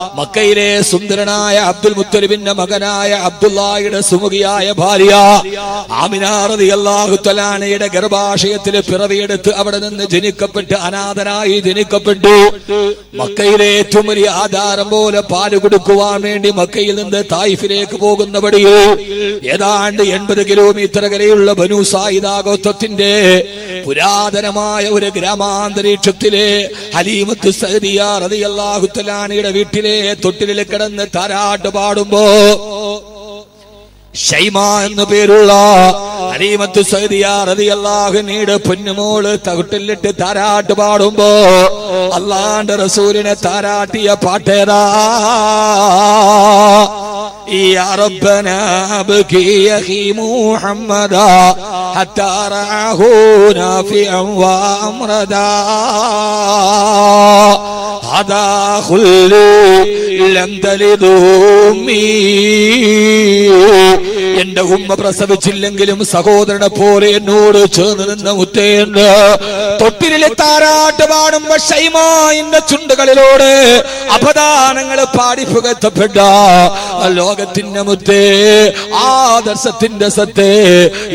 മക്കയിലെ സുന്ദരനായ അബ്ദുൽ മുത്തലിബിന്റെ മകനായ അബ്ദുല്ലാഹിയുടെ സുമുഖിയായ ഭാര്യ ആമിന റളിയല്ലാഹു തആല അൻഹയുടെ ഗർഭാശയത്തിൽ പിറവിയെടുത്ത് അവിടെ നിന്ന് ജനിക്കപ്പെട്ട് അനാഥനായി ജനിക്കപ്പെട്ടു. മക്കയിലെ ഏറ്റവും വലിയ ആധാരം പോലെ പാല് കൊടുക്കുവാൻ വേണ്ടി മക്കയിൽ നിന്ന് തായിഫിലേക്ക് പോകുന്ന വഴിയിൽ ഏതാണ്ട് 80 കിലോമീറ്റർ അകലെയുള്ള ബനൂ സായിദ ഗോത്രത്തിന്റെ പുരാതനമായ ഒരു ഗ്രാമാന്തരീക്ഷത്തിലെ ഹലീമത്തു സഅദിയ റളിയല്ലാഹു തആല അൻഹയുടെ വീട്ടിലെ തൊട്ടിലിൽ കിടന്ന് താരാട്ട് പാടുമ്പോ ഷൈമ എന്നു പേരുള്ള ഹലീമത്തു സഅദിയ റളിയല്ലാഹു അൻഹയുടെ പൊന്നുമോള് തൊട്ടിലിട്ട് താരാട്ട് പാടുമ്പോ അല്ലാഹുവിന്റെ റസൂലിനെ താരാട്ടിയ പാട്ടേതാ? يا ربنا ابكي يا اخي محمدا حتى رآه نافعا وامردا هذا خلي لم تلد امي. എന്റെ ഉമ്മ പ്രസവിച്ചില്ലെങ്കിലും സഹോദരനെ പോലെ എന്നോട് ചേർന്ന് നിന്ന മുത്തേണ്ട് തൊട്ടിലെ താരാട്ട് പാടുമ്പോ ഷൈമാന്റെ ചുണ്ടുകളിലൂടെ അപദാനങ്ങൾ പാടി പുകഴ്ത്തപ്പെട്ട ലോകത്തിന്റെ മുത്തേ, ആദർശത്തിന്റെ സത്തേ,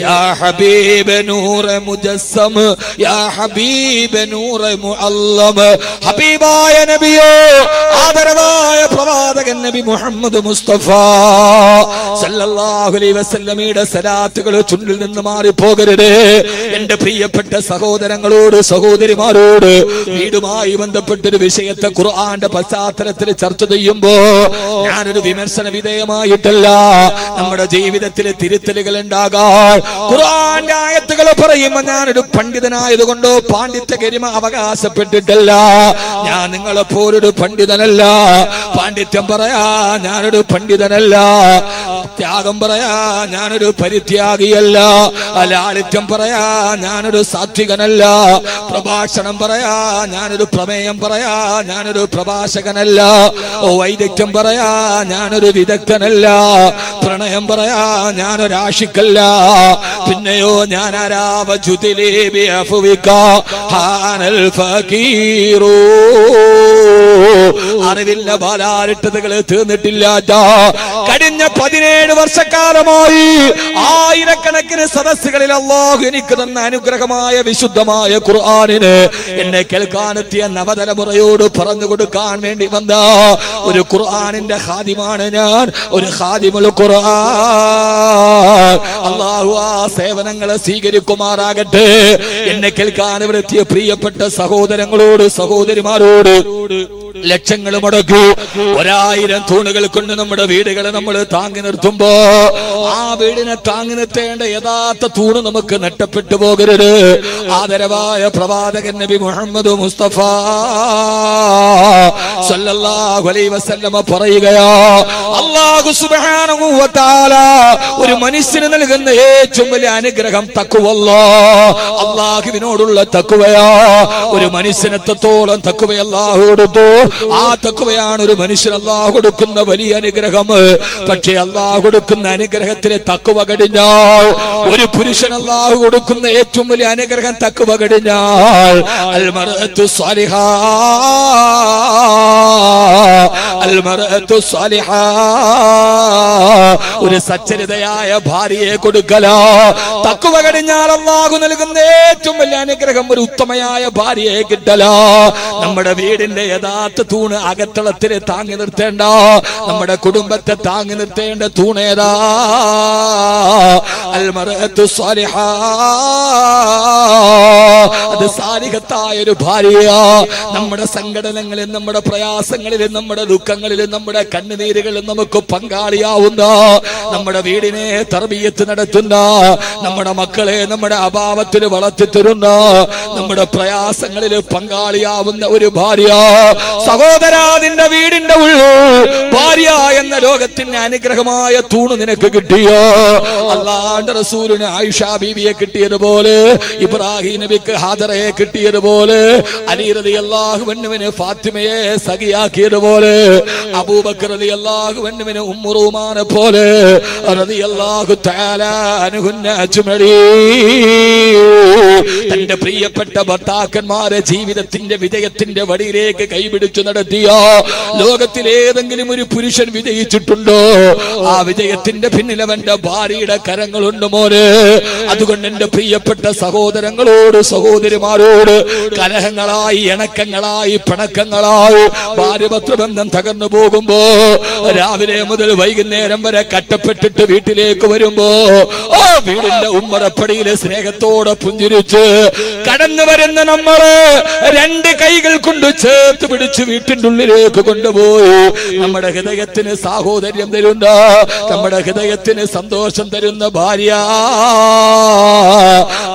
യാ ഹബീബ് നൂറെ മുജസ്സം, യാ ഹബീബ് നൂറെ മുഅല്ലം, ഹബീബായ നബിയോ, ആദരവായ പ്രവാചകൻ നബി മുഹമ്മദ് മുസ്തഫ സല്ലല്ലാഹു അലൈഹി വസല്ലമയുടെ സലാത്തുകൾ ചുണ്ടിൽ നിന്ന് മാറി പോകരുത്. എന്റെ പ്രിയപ്പെട്ട സഹോദരങ്ങളോട് സഹോദരിമാരോട് വീടുമായി ബന്ധപ്പെട്ടൊരു വിഷയത്തെ ഖുർആന്റെ പശ്ചാത്തലത്തിൽ ചർച്ച ചെയ്യുമ്പോ ഞാനൊരു വിമർശന വിധേയമായിട്ടല്ല. നമ്മുടെ ജീവിതത്തിലെ തിരുത്തലുകൾ ഉണ്ടാകാൻ ഖുർആന്റെ ആയത്തുകൾ പറയുമ്പോ ഞാനൊരു പണ്ഡിതനായതുകൊണ്ടോ പാണ്ഡിത്യ ഗരിമ അവകാശപ്പെട്ടിട്ടല്ല. ഞാൻ നിങ്ങളെപ്പോലൊരു പണ്ഡിതനല്ല. പാണ്ഡിത്യം പറയാ ഞാനൊരു പണ്ഡിതനല്ല. ത്യാഗം പറയാ ഞാനൊരു പരിത്യാഗിയല്ല. ലാളിത്യം പറയാ ഞാനൊരു സാത്വികനല്ല. പ്രഭാഷണം പറയാ ഞാനൊരു പ്രമേയം പറയാ ഞാനൊരു പ്രഭാഷകനല്ല. വൈദഗ്ധ്യം പറയാ ഞാനൊരു വിദഗ്ധനല്ല. പ്രണയം പറയാ ഞാനൊരാഷിക്കല്ല. പിന്നെയോ അറിവില്ല ബാലാരിട്ടതകൾ തീർന്നിട്ടില്ല. കഴിഞ്ഞ 17 വർഷക്കാലമായി ആയിരക്കണക്കിന് സദസ്സുകളിൽ അല്ലാഹു എനിക്ക് തന്ന അനുഗ്രഹമായ വിശുദ്ധമായ ഖുർആനിന് എന്നെ കേൾക്കാനെത്തിയ നവതലമുറയോട് പറഞ്ഞു കൊടുക്കാൻ വേണ്ടി വന്ന ഒരു ഖുർആനിന്റെ ഖാദിമാണ് ഞാൻ, ഒരു ഖാദിമുൽ ഖുർആൻ. അല്ലാഹു ആ സേവനങ്ങളെ സ്വീകരിക്കുമാറാകട്ടെ. എന്നെ കേൾക്കാൻ എത്തിയ പ്രിയപ്പെട്ട സഹോദരങ്ങളോട് സഹോദരിമാരോട് ലക്ഷങ്ങൾ മുടക്കൂ 1000 തൂണുകൾ കൊണ്ട് നമ്മുടെ വീടുകളെ നമ്മൾ താങ്ങി നിർത്തുമ്പോ ആ വീടിനെ താങ്ങി നിർത്തേണ്ട യഥാർത്ഥ തൂണ് നമുക്ക് നഷ്ടപ്പെട്ടു പോകരുത്. ആദരവായ പ്രവാചകൻ നബി മുഹമ്മദ് മുസ്തഫ സല്ലല്ലാഹു അലൈഹി വസല്ലമ പറയുകയാ, അല്ലാഹു സുബ്ഹാനഹു വ തആല ഒരു മനുഷ്യന് നൽകുന്ന ഏറ്റവും വലിയ അനുഗ്രഹം തഖ്വല്ലാഹ്, അല്ലാഹുവിനോടുള്ള തഖ്വയാ. ഒരു മനുഷ്യന് എത്രത്തോളം തഖ്വ അല്ലാഹു കൊടുത്തു, ആ തഖ്വയാണ് ഒരു മനുഷ്യന് അല്ലാഹു കൊടുക്കുന്ന വലിയ അനുഗ്രഹം. പക്ഷേ അല്ലാഹു കൊടുക്കുന്ന അനുഗ്രഹത്തിലെ തഖ്വ കടിഞ്ഞാൽ, ഒരു പുരുഷൻ അല്ലാഹു കൊടുക്കുന്ന ഏറ്റവും വലിയ അനുഗ്രഹം തഖ്വ കടിഞ്ഞാൽ, അൽ മർഅത്തു സ്വാലിഹാ, അൽ മർഅത്തു സ്വാലിഹാ, ഒരു സച്ചരിതയായ ഭാര്യയെ കൊടുക്കല. തഖ്വ കടിഞ്ഞാൽ അല്ലാഹു നൽകുന്ന ഏറ്റവും വലിയ അനുഗ്രഹം ഒരു ഉത്തമയായ ഭാര്യയെ കിട്ടല. നമ്മുടെ വീടിന്റെ യഥാർത്ഥ തൂണ് അകത്തളത്തിലെ താങ്ങി നിർത്തേണ്ട, നമ്മുടെ കുടുംബത്തെ താങ്ങി നിർത്തേണ്ട തൂണേതാ? അൽ മർഅത്തു സ്വാലിഹാ, അത് സാലിഹത്തായ ഒരു ഭാര്യ. നമ്മുടെ സങ്കടങ്ങളിലും നമ്മുടെ പ്രയാസങ്ങളിലും നമ്മുടെ ദുഃഖങ്ങളിലും നമ്മുടെ കണ്ണുനീരുകളിലും നമുക്ക് പങ്കാളിയാവുന്ന, നമ്മുടെ വീടിനെ തർബിയത്ത് നടത്തുന്ന, നമ്മുടെ മക്കളെ നമ്മുടെ അഭാവത്തിന് വളർത്തിത്തരുന്ന, നമ്മുടെ പ്രയാസങ്ങളിൽ പങ്കാളിയാവുന്ന ഒരു ഭാര്യ. സഹോദരാ, നിന്റെ വീടിന്റെ ഉള്ളിൽ ഭാര്യ എന്ന എന്ന ലോകത്തിന്റെ അനുഗ്രഹമായ തൂണ് നിനക്ക് കിട്ടിയോ? അല്ലാഹുവിന്റെ റസൂലിന് ആയിഷ ബീവിയെ കിട്ടിയതുപോലെ, ഇബ്രാഹിം നബിക്ക് ഹാജറയെ കിട്ടിയതുപോലെ, അലി റളിയല്ലാഹു അൻഹുവിന് ഫാത്തിമയെ സഖിയാക്കിയതുപോലെ, അബൂബക്കർ റളിയല്ലാഹു അൻഹുവിന് ഉമ്മു റൂമാനെ പോലെ റളിയല്ലാഹു തആല അൻഹുന്ന അജ്മഈൻ തന്റെ പ്രിയപ്പെട്ട ഭർത്താക്കന്മാരെ ജീവിതത്തിന്റെ വിജയത്തിന്റെ വടിയിലേക്ക് കൈപിടിച്ചു നടത്തിയ ലോകത്തിലേതെങ്കിലും ഒരു പുരുഷൻ വിജയിച്ചിട്ടുണ്ടോ? ആ വിജയത്തിന്റെ പിന്നിൽ അവന്റെ ഭാര്യയുടെ കരങ്ങളുണ്ട് മോനെ. അതുകൊണ്ട് എന്റെ പ്രിയപ്പെട്ട സഹോദരങ്ങളോട് സഹോദരിമാരോട് കലഹങ്ങളായി, ഇണക്കങ്ങളായി, പിണക്കങ്ങളായി ഭാര്യഭർത്തൃബന്ധം തകർന്നു പോകുമ്പോ രാവിലെ മുതൽ വൈകുന്നേരം വരെ കട്ടപ്പെട്ടിട്ട് വീട്ടിലേക്ക് വരുമ്പോ ആ വീടിന്റെ ഉമ്മറപ്പടിയിലെ സ്നേഹത്തോടെ പുഞ്ചിരിച്ച് കടന്നു വരുന്ന നമ്മള് രണ്ട് കൈകൾ കൊണ്ട് ചേർത്ത് പിടിച്ച് വീട്ടിന്റെ ഉള്ളിലേക്ക് കൊണ്ടുപോയി നമ്മുടെ ഹൃദയത്തിന് സാഹോദര്യം തരുന്ന, നമ്മുടെ ഹൃദയത്തിന് സന്തോഷം തരുന്ന ഭാര്യ.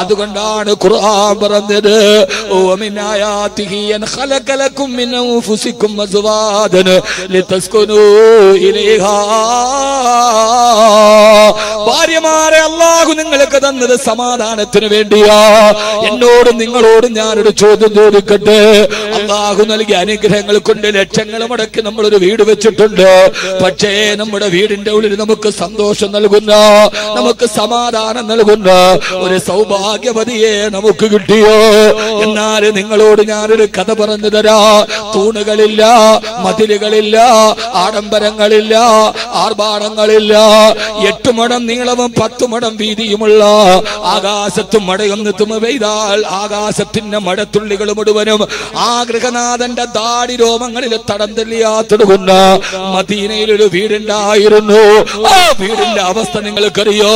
അതുകൊണ്ടാണ് ഖുർആൻ പറഞ്ഞത്, വമിൻ ആയാതിഹി അൻ ഖലഖ ലക്കും മിൻ അൻഫുസികും അസ്വാദൻ ലിതസ്കുനൂ ഇലൈഹാ. ഭാര്യമാരെ അല്ലാഹു നിങ്ങൾക്ക് തന്നത് സമാധാനത്തിന് വേണ്ടിയാ. എന്നോടും നിങ്ങളോടും ഞാനൊരു ചോദ്യം ചോദിക്കട്ടെ. അല്ലാഹു നൽകിയ അനുഗ്രഹങ്ങൾ കൊണ്ട് ലക്ഷങ്ങൾ മുടക്കി നമ്മളൊരു വീട് വെച്ചിട്ടുണ്ട്. പക്ഷേ നമ്മുടെ വീടിന്റെ ഉള്ളിൽ നമുക്ക് സന്തോഷം നൽകുന്ന, നമുക്ക് സമാധാനം നൽകുന്ന ഒരു സൗഭാഗ്യവതിയെ നമുക്ക് കിട്ടിയോ? എന്നാൽ നിങ്ങളോട് ഞാനൊരു കഥ പറഞ്ഞു തരാ. തൂണുകളില്ല, മതിലുകളില്ല, ആഡംബരങ്ങളില്ല, ആർഭാടങ്ങളില്ല, 8 മടം നീളവും 10 മടം വീതിയുമുള്ള ആകാശത്തും മടയൊന്ന് തുമ പെയ്താൽ ആകാശത്തിന്റെ മഴത്തുള്ളികൾ മുഴുവനും ആ ഗൃഹനാഥന്റെ ദാടി രോമങ്ങളിൽ തടം തെല്ലിയാത്തൊടുക്കുന്ന മദീനയിലൊരു വീടുണ്ടായിരുന്നു. ആ വീടിന്റെ അവസ്ഥ നിങ്ങൾക്കറിയോ?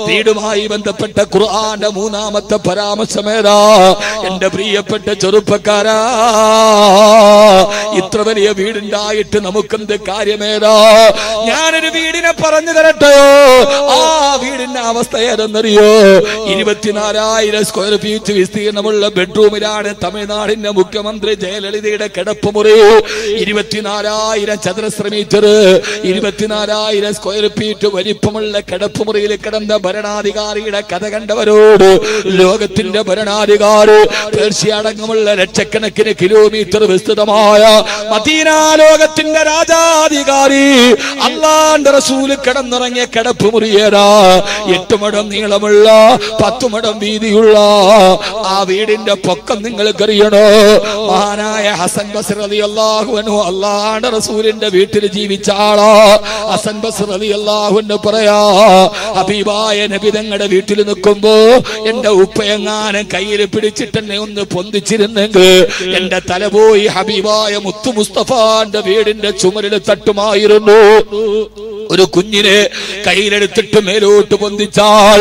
വീടുമായി ബന്ധപ്പെട്ട ഖുർആന്റെ 3ാമത്തെ പരാമർശമേതാ? എന്റെ പ്രിയപ്പെട്ട ചെറുപ്പക്കാരാ, ഇത്ര വലിയ വീടുണ്ടായിട്ട് നമുക്കെന്ത് കാര്യമേതാ? ഞാനൊരു വീടിനെ പറഞ്ഞു തരട്ടെയോ? ആ വീടിന്റെ അവസ്ഥ ഏതെന്നറിയോ? 24,000 സ്ക്വയർ ഫീറ്റ് വിസ്തീർണമുള്ള ബെഡ്റൂമിലാണ് തമിഴ്നാടിന്റെ മുഖ്യമന്ത്രി ജയലളിതയുടെ കിടപ്പുമുറി. 24,000 ചതുരശ്ര മീറ്റർ, 24,000 സ്ക്വയർ ഫീറ്റ് വലിപ്പമുള്ള കിടപ്പുമുറിയിൽ കിടന്ന ഭരണാധികാരിയുടെ കഥ കണ്ടവരോട് ലോകത്തിന്റെ ഭരണാധികാരി പേർഷ്യ അടക്കമുള്ള ലക്ഷക്കണക്കിന് കിലോമീറ്റർ വിസ്തൃതമായ മദീന ലോകത്തിന്റെ രാജാധികാരി അല്ലാഹുവിന്റെ റസൂല് കിടന്നിറങ്ങിയ കിടപ്പുമുറിയേറാ 8 മടം നീളമുള്ള 10 മടം വീതിയുള്ള ആ വീടിന്റെ പൊക്കം നിങ്ങൾക്കറിയണോ? മഹാനായ ഹസൻ ബസ്രി റളിയല്ലാഹു അൻഹു അല്ലാഹുവിന്റെ റസൂലിന്റെ വീട്ടിൽ ജീവിച്ച ആളാ. ഹസൻ ബസ്രി റളിയല്ലാഹു അൻഹു പറയാ, ഹബീബായ നബി തങ്ങളുടെ വീട്ടിൽ നിൽക്കുമ്പോ എന്റെ ഉപ്പയെങ്ങാനും കയ്യിൽ പിടിച്ചിട്ട് എന്നെ ഒന്ന് പൊന്തിച്ചിരുന്നെങ്കിൽ എന്റെ തല പോയി ഹബീബായ മുത്തു മുസ്തഫാന്റെ വീടിന്റെ ചുമരിൽ തട്ടുമായിരുന്നു. ഒരു കുഞ്ഞിനെ കയ്യിലെടുത്തിട്ട് മേലോട്ട് പൊന്തിച്ചാൽ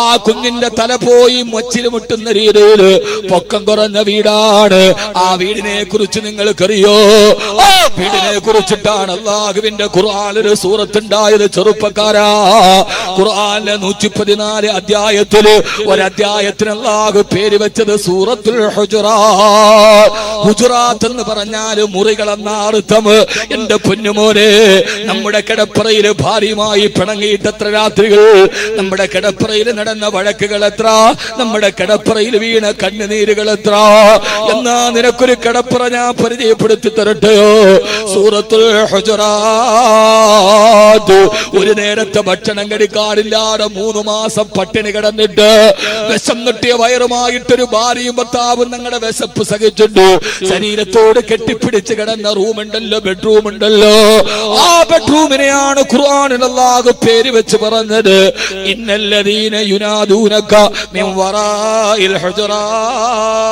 ആ കുഞ്ഞിന്റെ തല പോയി മച്ചിൽ മുട്ടുന്ന രീതിയിൽ പൊക്കം കുറഞ്ഞ വീടാണ്. ആ വീടിനെ കുറിച്ച് നിങ്ങൾക്കറിയോ? ആ വീടിനെ കുറിച്ചിട്ടാണ് അല്ലാഹുവിന്റെ ഖുർആനിൽ സൂറത്തുണ്ടായത്. ചെറുപ്പക്കാരാ, ഖുർആനിലെ 114 അധ്യായത്തില് ഒരധ്യായത്തിന് അല്ലാഹു പേര് വെച്ചത് സൂറത്തുൽ ഹുജറാത്ത്. ഹുജറാത്ത് എന്ന് പറഞ്ഞാൽ മുറികൾ എന്ന അർത്ഥം. എന്റെ പൊന്നുമോനെ, നമ്മുടെ കിടപ്പറയിൽ ഭാര്യയുമായി പിണങ്ങിയിട്ട് എത്ര രാത്രികൾ, നമ്മുടെ കിടപ്പറയിൽ നടന്ന വഴക്കുകൾ എത്ര, നമ്മുടെ കിടപ്പറയിൽ വീണ കണ്ണുനീരുകൾ എത്ര. എന്നാ നിനക്കൊരു കിടപ്പറ ഞാൻ പരിചയപ്പെടുത്തി തരട്ടെയോ? സൂറത്തുൽ ഹുജറാത്ത്. ഒരു നേരത്തെ ഭക്ഷണം കഴിക്കാറില്ലാതെ 3 മാസം പട്ടിണി കിടന്നിട്ട് വിഷം നെട്ടിയ വയറുമായിട്ടൊരു ഭാര്യയും ഭർത്താവും നിങ്ങളുടെ വിശപ്പ് സഹിച്ചിട്ടു ശരീരത്തോട് കെട്ടിപ്പിടിച്ച് കിടന്ന റൂമുണ്ടല്ലോ, ബെഡ്റൂം ഉണ്ടല്ലോ. ആ ബെഡ്റൂമിനെയാണ് ഖുർആനിൽ അല്ലാഹു പേര് വെച്ച് പറഞ്ഞത്, ഇന്നല്ലദീന യുനാദൂനക മിൻ വറാഇൽ ഹുജറാത്ത്.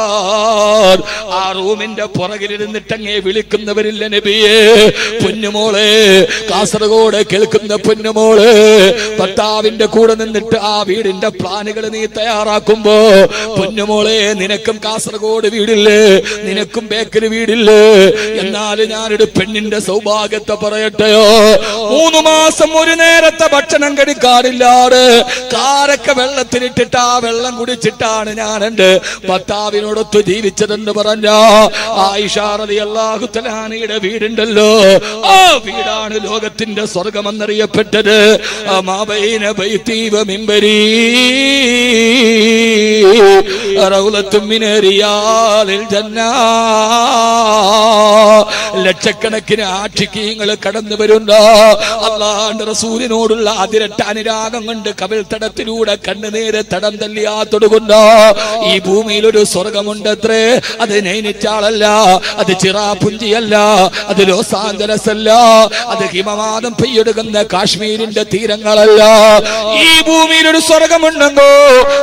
ആ റൂമിന്റെ പുറകിൽ ഇരുന്നിട്ട് അങ്ങേ വിളിക്കുന്നവരില്ല നബിയേ. പൊന്നുമോളെ, കാസർഗോഡ് കേൾക്കുന്ന പൊന്നുമോള്, ഭർത്താവിന്റെ കൂടെ നിന്നിട്ട് ആ വീടിന്റെ പ്ലാനുകൾ നീ തയ്യാറാക്കുമ്പോ പൊന്നുമോളെ, നിനക്കും കാസർഗോഡ് വീടില്ലേ, നിനക്കും ബേക്കൽ വീടില്ലേ? എന്നാൽ ഞാനൊരു പെണ്ണിന്റെ സൗഭാഗ്യത്തെ പറയട്ടെയോ, 3 മാസം ഒരു നേരത്തെ ഭക്ഷണം കഴിക്കാറില്ലാതെ കാരൊക്കെ വെള്ളത്തിലിട്ടിട്ട് ആ വെള്ളം കുടിച്ചിട്ടാണ് ഞാൻ എന്റെ ഭർത്താവിനോടൊത്ത് ജീവിച്ചതെന്ന് പറഞ്ഞ ആയിഷ റളിയല്ലാഹു തആലയുടെ വീടുണ്ടല്ലോ, ആ വീടാണ് ലോകത്തിന്റെ സ്വർഗമെന്നറിയപ്പെട്ടത്. മാബൈന ബൈതി വ മിൻബരി റൗളത്തും മിൻ റിയാലിൽ ജന്ന. ലക്ഷക്കണക്കിന് ആഷിഖീങ്ങൾ കടന്നു വരുന്ന അല്ലാഹുവിന്റെ റസൂലിനോടുള്ള അതിരട്ട അനുരാഗം കൊണ്ട് കവിൾത്തടത്തിലൂടെ കണ്ണുനീര് തടം തല്ലിയാത്തൊടുക്കുന്ന ഈ ഭൂമിയിൽ ഒരു സ്വർഗമുണ്ടത്രേ. അത് നൈനിറ്റാളല്ല, അത് ചിറാപുഞ്ചിയല്ല, അത് ലോസ് ആഞ്ചലസ് അല്ല, അത് ഹിമവാതം പെയ്യൊടുക്കുന്ന കാശ്മീരിന്റെ തീരങ്ങളല്ല. ഈ ഭൂമിയിൽ ഒരു സ്വർഗമുണ്ടെന്നോ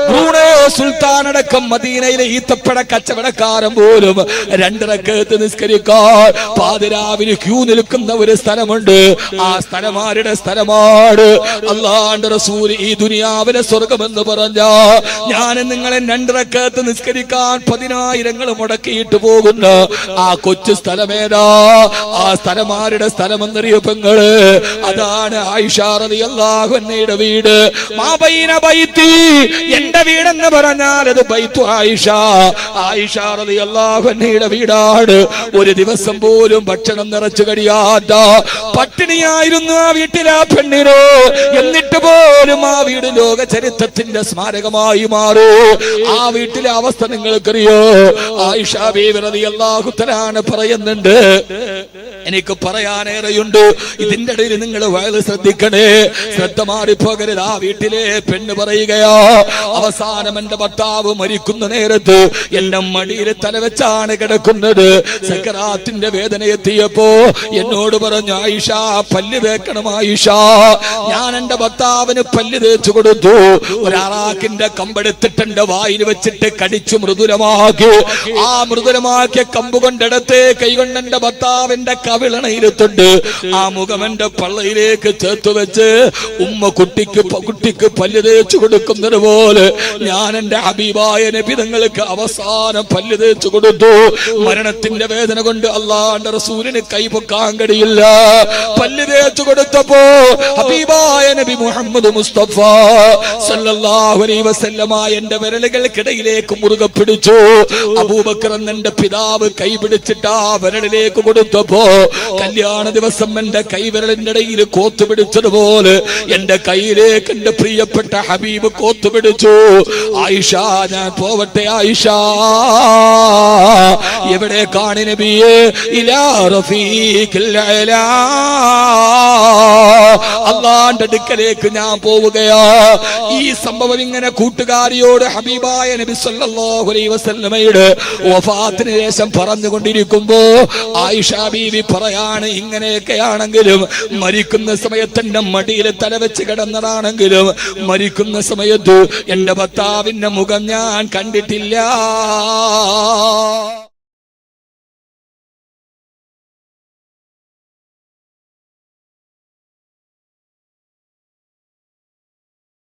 ബ്രൂണേ സുൽത്താനടക്കം മദീനയിലെ ഈത്തപ്പഴ കച്ചവടക്കാരൻ പോലും 2 റക്അത്ത് നിസ്കരിക്കാൻ പാതിരാവിന് ക്യൂ നിൽക്കുന്ന ഒരു സ്ഥലമുണ്ട്. ആ സ്ഥലമാരുടെ സ്ഥലമാണ് അല്ലാഹുവിന്റെ റസൂൽ ഈ ദുനിയാവിലെ സ്വർഗമെന്ന് പറഞ്ഞ ഞാൻ നിങ്ങളെ 2 റക്അത്ത് നിസ്കരിക്കാൻ 10,000 മുടക്കിയിട്ട് പോകുന്ന ആ കൊച്ചു സ്ഥലമേതാ? ആ സ്ഥലമാരുടെ സ്ഥലമെന്നറിയപ്പെങ്ങള്, അതാണ് ആയിഷ റളിയല്ലാഹു അൻഹയുടെ വീട്. മാബൈന ബൈത്തി, എന്റെ വീടെന്ന് പറഞ്ഞാൽ അത് ബൈത്തു ആയിഷ. ആയിഷ റളിയല്ലാഹു അൻഹയുടെ വീടാണ്. ഒരു ദിവസം പോലും ഭക്ഷണം നിറച്ചു കഴിയാത്ത പട്ടിണിയായിരുന്നു ആ വീട്ടിലെ ആ പെണ്ണിനോ. എന്നിട്ട് പോലും ആ വീട് ലോക ചരിത്രത്തിന്റെ സ്മാരകമായി മാറൂ. ആ വീട്ടിലെ അവസ്ഥ നിങ്ങൾക്കറിയോ? ആയിഷ ബീവി റളിയല്ലാഹു തആല പറയുന്നുണ്ട്, എനിക്ക് പറയാനേറെയുണ്ട്, ഇതിന്റെ ഇടയിൽ നിങ്ങൾ വളരെ ശ്രദ്ധിക്കണേ, ശ്രദ്ധ മാറിപ്പോകരുത്. ആ വീട്ടിലെ പെണ്ണ് പറയുകയോ, അവസാനം എന്റെ ഭർത്താവ് മരിക്കുന്ന നേരത്ത് എന്റെ മടിയിൽ തലവെച്ചാണ് കിടക്കുന്നത്. സക്കറാത്തിന്റെ വേദന എത്തിയപ്പോ എന്നോട് പറഞ്ഞു, ആയിഷ പല്ല് തേക്കണം ആയിഷ. ഞാൻ എന്റെ ഭർത്താവിന് പല്ല് തേച്ചു കൊടുത്തു. ഒരാറാക്കിന്റെ കമ്പെടുത്തിട്ട് എന്റെ വായിൽ വെച്ചിട്ട് കടിച്ചു മൃദുലമാക്കി. ആ മൃദുലമാക്കിയ കമ്പ് കൊണ്ടെടുത്ത് കൈകൊണ്ട് എന്റെ ഭർത്താവിന്റെ കവിളണയിരുത്തുണ്ട്. ആ മുഖം എന്റെ പള്ളയിലേക്ക് ചേർത്ത് വെച്ച് ഉമ്മ കുട്ടിക്ക് പല്ല് തേച്ചു കൊടുക്കുന്നത് പോലെ ഞാൻ എന്റെ ഹബീബായ നബി തങ്ങൾക്ക് അവസാനം പല്ല് തേച്ചു കൊടുത്തു. മരണത്തിന്റെ വേദന കൊണ്ട് അല്ലാഹുവിന്റെ റസൂലിന് കൈപൊക്കാൻ കഴിയില്ല. പല്ല് തേച്ചു കൊടുത്തപ്പോ ഹബീബായ നബി മുഹമ്മദ് മുസ്തഫ സല്ലല്ലാഹു അലൈഹി വസല്ലമ എന്റെ വിരലുകൾക്കിടയിലേക്ക് മുറുകെ പിടിച്ചു. അബൂബക്കർ എന്റെ പിതാവ് കൈ പിടിച്ചിട്ട് ആ വിരലിലേക്ക് കൊടുത്തപ്പോ കല്യാണ ദിവസം എന്റെ കൈവിരലിന്റെ ഇടയിൽ കോത്തുപിടിച്ചതുപോലെ എന്റെ കയ്യിലേക്ക് എന്റെ പ്രിയപ്പെട്ട ഹബീബ് കോത്തുപിടിച്ചു. ആയിഷ, ഞാൻ പോവട്ടെ ആയിഷ? എവിടെ കാണി നബിയേ? ഇലാ റഫീഖിൽ അലാ, അല്ലാഹുവിന്റെ അടുക്കലേക്ക് ഞാൻ പോവുകയാ. ഈ സംഭവം ഇങ്ങനെ കൂട്ടുകാരിയോട് ഹബീബായ നബി സല്ലല്ലാഹു അലൈഹി വസല്ലമയുടെ വഫാത്തിന് ശേഷം പറഞ്ഞുകൊണ്ടിരിക്കുമ്പോ ആയിഷ ബീവി പറയാണ്, ഇങ്ങനെയൊക്കെയാണെങ്കിലും മരിക്കുന്ന സമയത്ത് എന്റെ മടിയിൽ തലവെച്ച് കിടന്നതാണെങ്കിലും മരിക്കുന്ന സമയത്ത് എന്റെ ഭർത്താവിന്റെ മുഖം ഞാൻ കണ്ടിട്ടില്ല.